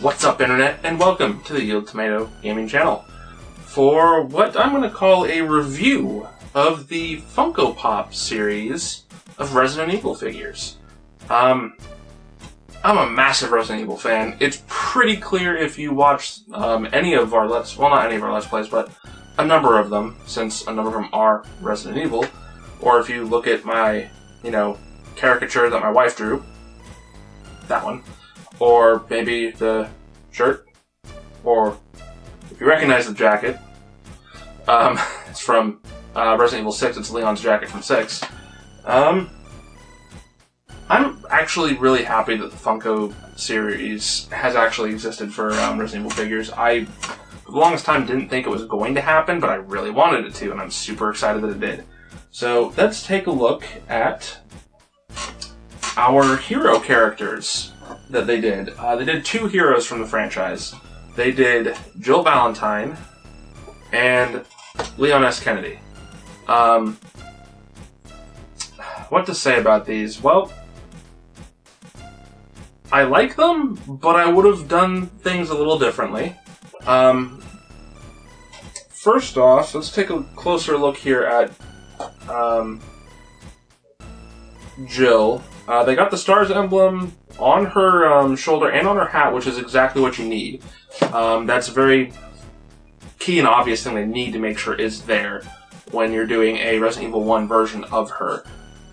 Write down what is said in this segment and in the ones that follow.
What's up, Internet, and welcome to the YieldTomato gaming channel for what I'm going to call a review of the Funko Pop series of Resident Evil figures. I'm a massive Resident Evil fan. It's pretty clear if you watch any of our not any of our Let's Plays, but a number of them, since a number of them are Resident Evil, or if you look at my, caricature that my wife drew, that one, or maybe the shirt, or if you recognize the jacket, it's from Resident Evil 6, it's Leon's jacket from 6. I'm actually really happy that the Funko series has actually existed for Resident Evil figures. I, for the longest time, didn't think it was going to happen, but I really wanted it to, and I'm super excited that it did. So let's take a look at our hero characters that they did. They did two heroes from the franchise. They did Jill Valentine and Leon S. Kennedy. What to say about these? Well, I like them, but I would have done things a little differently. First off, let's take a closer look here at Jill. They got the Stars emblem on her shoulder and on her hat, which is exactly what you need. That's a very key and obvious thing they need to make sure is there when you're doing a Resident Evil 1 version of her.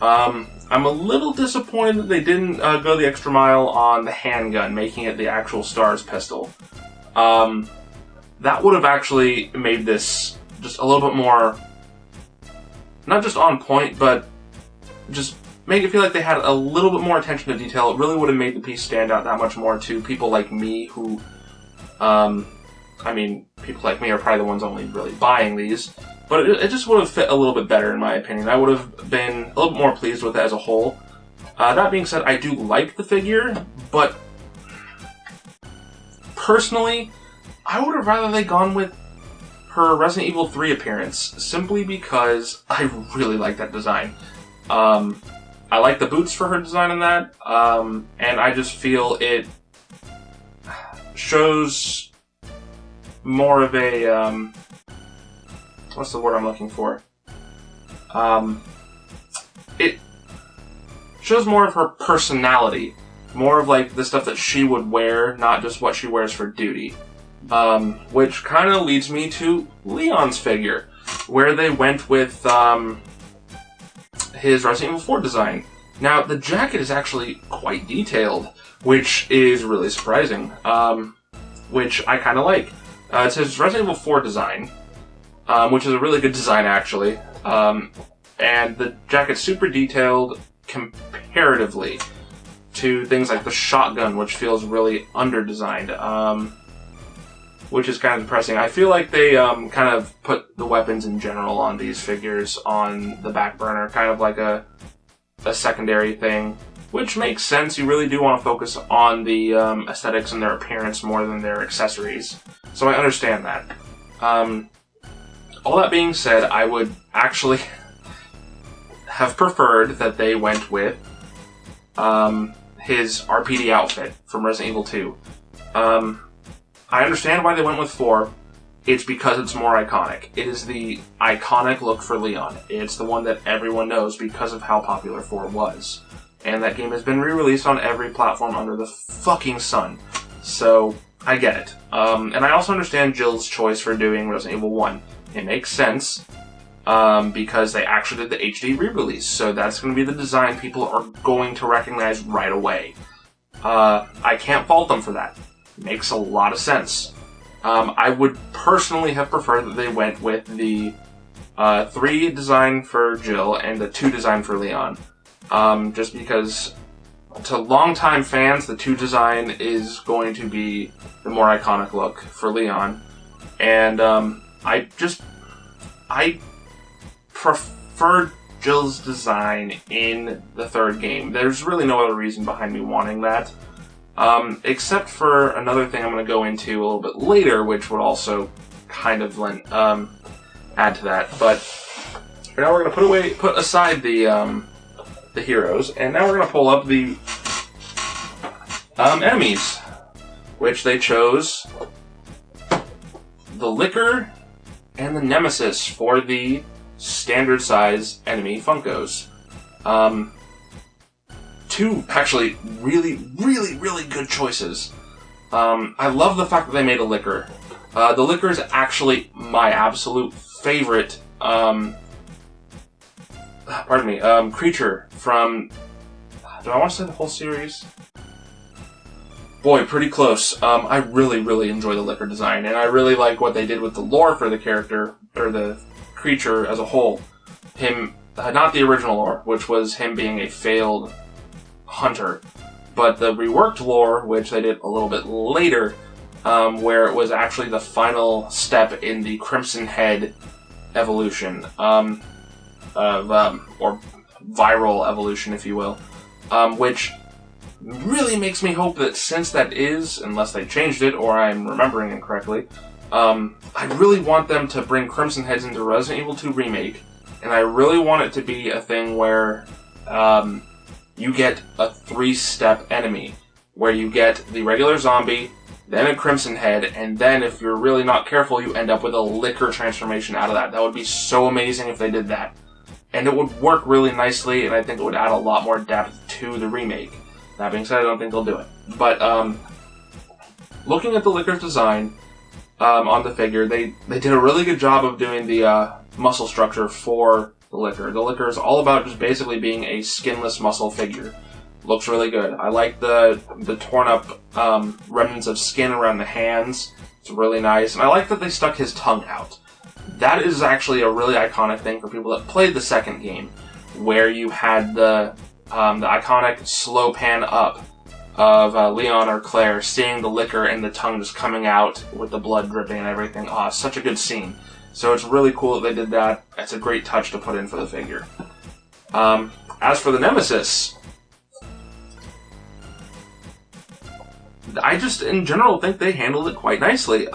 I'm a little disappointed that they didn't go the extra mile on the handgun, making it the actual Stars pistol. That would have actually made this just a little bit more, not just on point, but just make it feel like they had a little bit more attention to detail. It really would have made the piece stand out that much more to people like me who, people like me are probably the ones only really buying these, but it just would have fit a little bit better in my opinion. I would have been a little bit more pleased with it as a whole. That being said, I do like the figure, but personally, I would have rather they gone with her Resident Evil 3 appearance, simply because I really like that design. I like the boots for her design in that, and I just feel it shows more of a, what's the word I'm looking for? It shows more of her personality, more of like the stuff that she would wear, not just what she wears for duty. Which kind of leads me to Leon's figure, where they went with his Resident Evil 4 design. Now, the jacket is actually quite detailed, which is really surprising, which I kind of like. It's his Resident Evil 4 design, which is a really good design, actually, and the jacket's super detailed comparatively to things like the shotgun, which feels really under-designed, which is kind of depressing. I feel like they kind of put the weapons in general on these figures on the back burner, kind of like a secondary thing, which makes sense. You really do want to focus on the aesthetics and their appearance more than their accessories, so I understand that. All that being said, I would actually have preferred that they went with his RPD outfit from Resident Evil 2. I understand why they went with 4. It's because it's more iconic. It is the iconic look for Leon. It's the one that everyone knows because of how popular 4 was. And that game has been re-released on every platform under the fucking sun. So, I get it. And I also understand Jill's choice for doing Resident Evil 1. It makes sense, because they actually did the HD re-release. So that's going to be the design people are going to recognize right away. I can't fault them for that. Makes a lot of sense. I would personally have preferred that they went with the 3 design for Jill and the 2 design for Leon. Just because, to longtime fans, the 2 design is going to be the more iconic look for Leon. And I preferred Jill's design in the 3rd game. There's really no other reason behind me wanting that. Except for another thing I'm going to go into a little bit later, which would also kind of add to that. But for now, we're going to put aside the heroes, and now we're going to pull up the enemies. which they chose the Licker and the Nemesis for the standard size enemy Funkos. Two actually really good choices. I love the fact that they made a Licker. The Licker is actually my absolute favorite creature from... Do I want to say the whole series? Boy, pretty close. I really enjoy the Licker design, and I really like what they did with the lore for the character, or the creature as a whole. Him, not the original lore, which was him being a failed hunter, but the reworked lore, which they did a little bit later, where it was actually the final step in the Crimson Head evolution, or viral evolution, if you will, which really makes me hope that since that is, unless they changed it or I'm remembering incorrectly, I really want them to bring Crimson Heads into Resident Evil 2 Remake, and I really want it to be a thing where you get a 3-step enemy, where you get the regular zombie, then a Crimson Head, and then if you're really not careful, you end up with a Licker transformation out of that. That would be so amazing if they did that. And it would work really nicely, and I think it would add a lot more depth to the remake. That being said, I don't think they'll do it. But, looking at the Licker's design on the figure, they did a really good job of doing the muscle structure for the Licker. The Licker is all about just basically being a skinless muscle figure. Looks really good. I like the torn up remnants of skin around the hands. It's really nice. And I like that they stuck his tongue out. That is actually a really iconic thing for people that played the second game, where you had the iconic slow pan up of Leon or Claire seeing the Licker and the tongue just coming out with the blood dripping and everything. Oh, it's such a good scene. So it's really cool that they did that. It's a great touch to put in for the figure. As for the Nemesis, I just, in general, think they handled it quite nicely.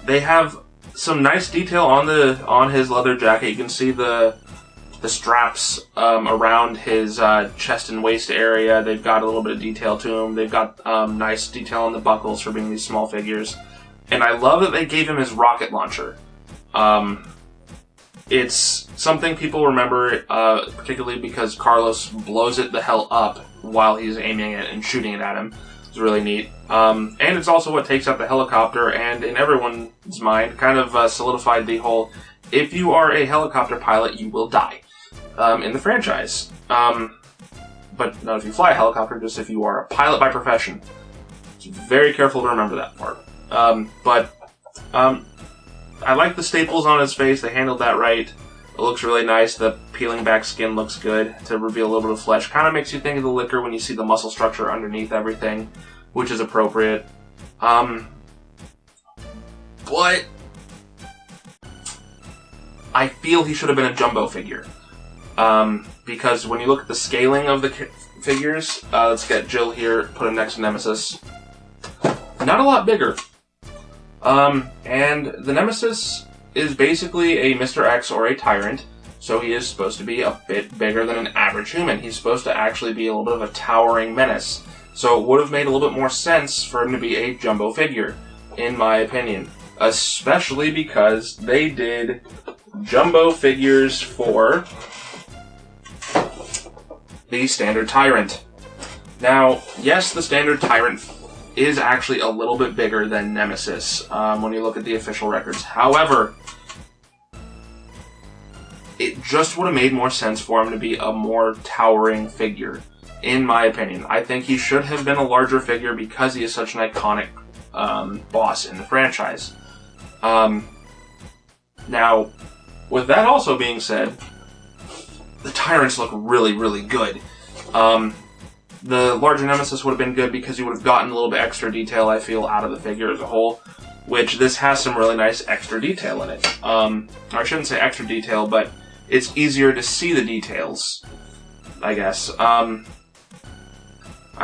They have some nice detail on his leather jacket. You can see the straps around his chest and waist area. They've got a little bit of detail to them. They've got nice detail on the buckles for being these small figures. And I love that they gave him his rocket launcher. It's something people remember, particularly because Carlos blows it the hell up while he's aiming it and shooting it at him. It's really neat. And it's also what takes out the helicopter, and in everyone's mind, kind of solidified the whole, if you are a helicopter pilot, you will die, in the franchise. But not if you fly a helicopter, just if you are a pilot by profession. So very careful to remember that part. I like the staples on his face. They handled that right. It looks really nice. The peeling back skin looks good to reveal a little bit of flesh. Kind of makes you think of the Licker when you see the muscle structure underneath everything, which is appropriate. But I feel he should have been a jumbo figure. Because when you look at the scaling of the figures, let's get Jill here, put him next to Nemesis. Not a lot bigger. And the Nemesis is basically a Mr. X or a Tyrant, so he is supposed to be a bit bigger than an average human. He's supposed to actually be a little bit of a towering menace. So it would have made a little bit more sense for him to be a jumbo figure, in my opinion. Especially because they did jumbo figures for the standard Tyrant. Now, yes, the standard Tyrant is actually a little bit bigger than Nemesis when you look at the official records. However, it just would have made more sense for him to be a more towering figure, in my opinion. I think he should have been a larger figure because he is such an iconic boss in the franchise. Now, with that also being said, the Tyrants look really good. The larger Nemesis would have been good because you would have gotten a little bit extra detail, I feel, out of the figure as a whole, which this has some really nice extra detail in it. Or I shouldn't say extra detail, but it's easier to see the details, I guess. I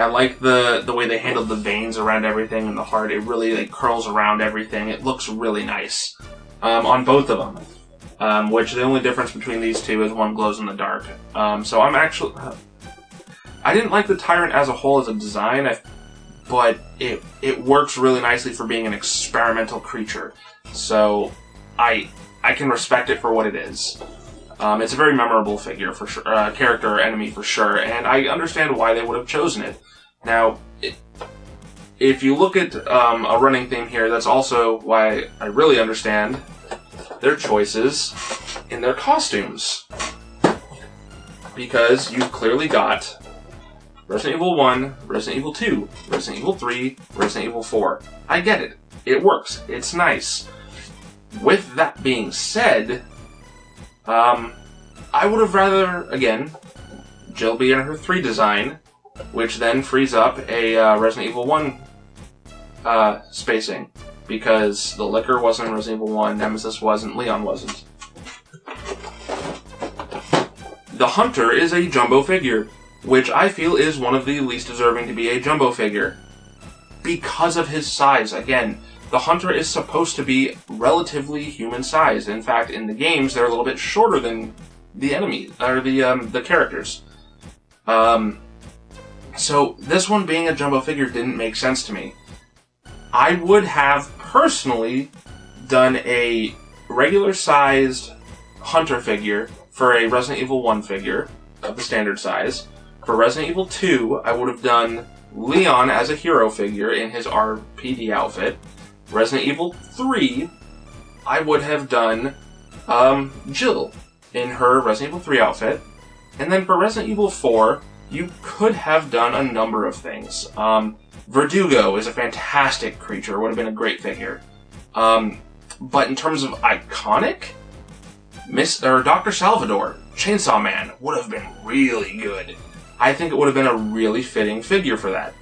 like the way they handled the veins around everything and the heart. It really curls around everything. It looks really nice on both of them, which the only difference between these two is one glows in the dark. So I'm actually... I didn't like the Tyrant as a whole as a design, but it works really nicely for being an experimental creature. So I can respect it for what it is. It's a very memorable figure for sure, character or enemy for sure, and I understand why they would have chosen it. Now, if you look at a running theme here, that's also why I really understand their choices in their costumes. Because you've clearly got Resident Evil 1, Resident Evil 2, Resident Evil 3, Resident Evil 4. I get it. It works. It's nice. With that being said, I would have rather, again, Jill be in her 3 design, which then frees up a Resident Evil 1 spacing, because the Licker wasn't in Resident Evil 1, Nemesis wasn't, Leon wasn't. The Hunter is a jumbo figure, which I feel is one of the least deserving to be a jumbo figure, because of his size. Again, the Hunter is supposed to be relatively human sized. In fact, in the games, they're a little bit shorter than the enemy, or the characters. So this one being a jumbo figure didn't make sense to me. I would have personally done a regular sized Hunter figure for a Resident Evil 1 figure of the standard size. For Resident Evil 2, I would have done Leon as a hero figure in his RPD outfit. Resident Evil 3, I would have done Jill in her Resident Evil 3 outfit. And then for Resident Evil 4, you could have done a number of things. Verdugo is a fantastic creature, would have been a great figure. But in terms of iconic, Dr. Salvador, Chainsaw Man, would have been really good. I think it would have been a really fitting figure for that.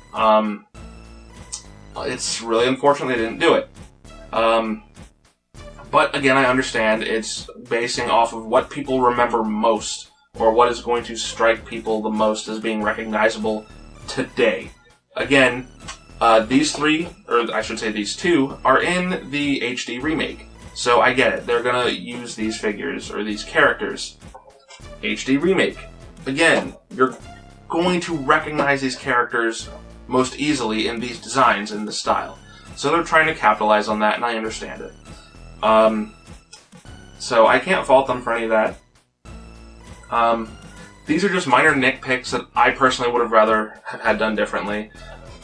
It's really unfortunate they didn't do it. But again, I understand it's basing off of what people remember most, or what is going to strike people the most as being recognizable today. Again, these 3, or I should say these 2, are in the HD remake. So I get it. They're going to use these figures, or these characters. HD remake. Again, you're going to recognize these characters most easily in these designs, in this style. So they're trying to capitalize on that, and I understand it. So I can't fault them for any of that. These are just minor nitpicks that I personally would have rather had done differently.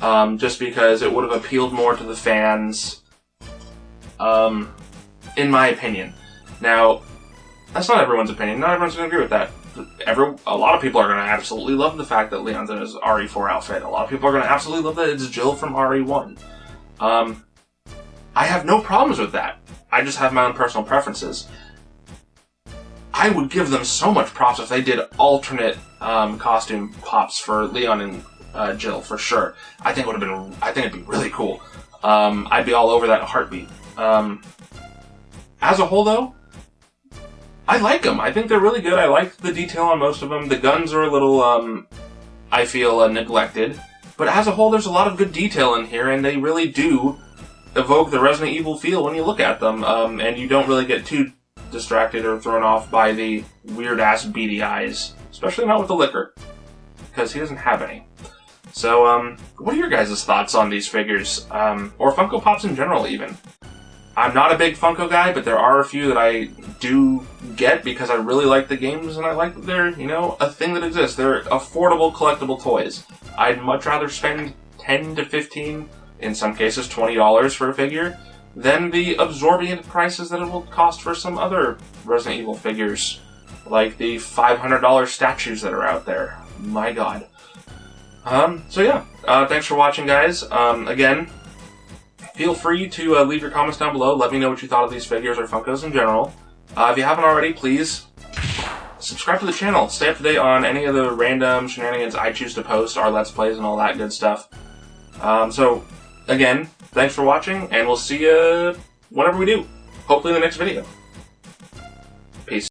Just because it would have appealed more to the fans, in my opinion. Now, that's not everyone's opinion. Not everyone's going to agree with that. A lot of people are going to absolutely love the fact that Leon's in his RE4 outfit. A lot of people are going to absolutely love that it's Jill from RE1. I have no problems with that. I just have my own personal preferences. I would give them so much props if they did alternate costume pops for Leon and Jill, for sure. I think it'd be really cool. I'd be all over that in a heartbeat. As a whole, though, I like them. I think they're really good. I like the detail on most of them. The guns are a little, I feel, neglected. But as a whole, there's a lot of good detail in here, and they really do evoke the Resident Evil feel when you look at them. And you don't really get too distracted or thrown off by the weird-ass beady eyes. Especially not with the Licker, because he doesn't have any. So, what are your guys' thoughts on these figures? Or Funko Pops in general, even? I'm not a big Funko guy, but there are a few that I do get because I really like the games and I like that they're, a thing that exists. They're affordable, collectible toys. I'd much rather spend $10 to $15, in some cases $20 for a figure, than the absorbent prices that it will cost for some other Resident Evil figures, like the $500 statues that are out there. My god. So yeah, thanks for watching, guys. Again, feel free to leave your comments down below. Let me know what you thought of these figures or Funkos in general. If you haven't already, please subscribe to the channel. Stay up to date on any of the random shenanigans I choose to post, our Let's Plays, and all that good stuff. So, again, thanks for watching, and we'll see you whenever we do. Hopefully in the next video.